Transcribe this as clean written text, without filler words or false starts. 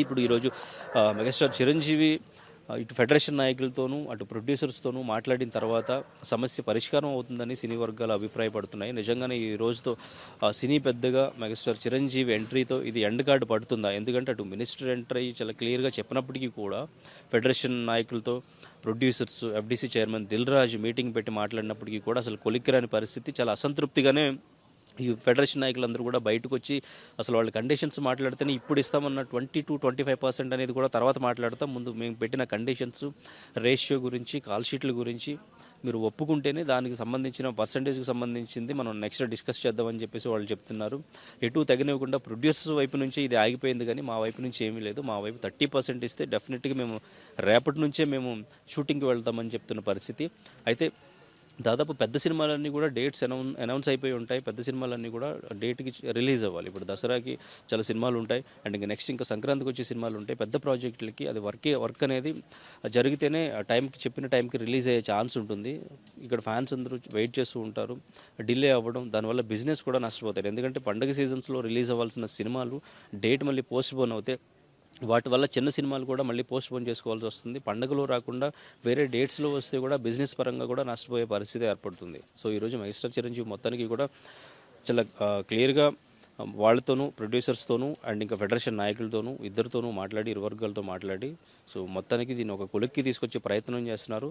ఇప్పుడు ఈరోజు మెగాస్టార్ చిరంజీవి ఇటు ఫెడరేషన్ నాయకులతోనూ అటు ప్రొడ్యూసర్స్తోనూ మాట్లాడిన తర్వాత సమస్య పరిష్కారం అవుతుందని సినీ వర్గాలు అభిప్రాయపడుతున్నాయి. నిజంగానే ఈ రోజుతో సినీ పెద్దగా మెగాస్టార్ చిరంజీవి ఎంట్రీతో ఇది ఎండ్ కార్డు పడుతుందా? ఎందుకంటే అటు మినిస్టర్ ఎంట్రీ చాలా క్లియర్గా చెప్పినప్పటికీ కూడా ఫెడరేషన్ నాయకులతో producers, FDC chairman Dil Raju meeting పెట్టి మాట్లాడినప్పటికీ కూడా అసలు కొలిక్కిరాని పరిస్థితి, చాలా అసంతృప్తిగానే ఈ ఫెడరేషన్ నాయకులందరూ కూడా బయటకు వచ్చి అసలు వాళ్ళ కండిషన్స్ మాట్లాడితేనే ఇప్పుడు ఇస్తామన్న 20-25% అనేది కూడా తర్వాత మాట్లాడతాం. ముందు మేము పెట్టిన కండిషన్స్ రేషియో గురించి, కాల్ షీట్ల గురించి మీరు ఒప్పుకుంటేనే దానికి సంబంధించిన పర్సంటేజ్కి సంబంధించింది మనం నెక్స్ట్ డిస్కస్ చేద్దామని చెప్పేసి వాళ్ళు చెప్తున్నారు. ఎటు తగనివ్వకుండా ప్రొడ్యూసర్స్ వైపు నుంచి ఇది ఆగిపోయింది, కానీ మా వైపు నుంచి ఏమీ లేదు. మా వైపు 30% ఇస్తే డెఫినెట్గా మేము రేపటి నుంచే మేము షూటింగ్కి వెళ్తామని చెప్తున్న పరిస్థితి. అయితే దాదాపు పెద్ద సినిమాలన్నీ కూడా డేట్స్ అనౌన్స్ అయిపోయి ఉంటాయి. పెద్ద సినిమాలన్నీ కూడా డేట్కి రిలీజ్ అవ్వాలి. ఇప్పుడు దసరాకి చాలా సినిమాలు ఉంటాయి, అండ్ ఇంకా నెక్స్ట్ ఇంకా సంక్రాంతికి వచ్చే సినిమాలు ఉంటాయి. పెద్ద ప్రాజెక్టులకి అది వర్క్ అనేది జరిగితేనే టైంకి చెప్పిన టైంకి రిలీజ్ అయ్యే ఛాన్స్ ఉంటుంది. ఇక్కడ ఫ్యాన్స్ అందరూ వెయిట్ చేస్తూ ఉంటారు. డిలే అవ్వడం, దానివల్ల బిజినెస్ కూడా నష్టపోతారు. ఎందుకంటే పండగ సీజన్స్లో రిలీజ్ అవ్వాల్సిన సినిమాలు డేట్ మళ్ళీ పోస్ట్పోన్ అవుతాయి. వాటి వల్ల చిన్న సినిమాలు కూడా మళ్ళీ పోస్ట్పోన్ చేసుకోవాల్సి వస్తుంది. పండుగలో రాకుండా వేరే డేట్స్లో వస్తే కూడా బిజినెస్ పరంగా కూడా నష్టపోయే పరిస్థితి ఏర్పడుతుంది. సో ఈరోజు మెగాస్టార్ చిరంజీవి మొత్తానికి కూడా చాలా క్లియర్గా వాళ్ళతోనూ, ప్రొడ్యూసర్స్తోనూ అండ్ ఇంకా ఫెడరేషన్ నాయకులతోనూ ఇద్దరితోనూ మాట్లాడి, ఇరు వర్గాలతో మాట్లాడి సో మొత్తానికి దీన్ని ఒక కొలిక్కి తీసుకొచ్చే ప్రయత్నం చేస్తున్నారు.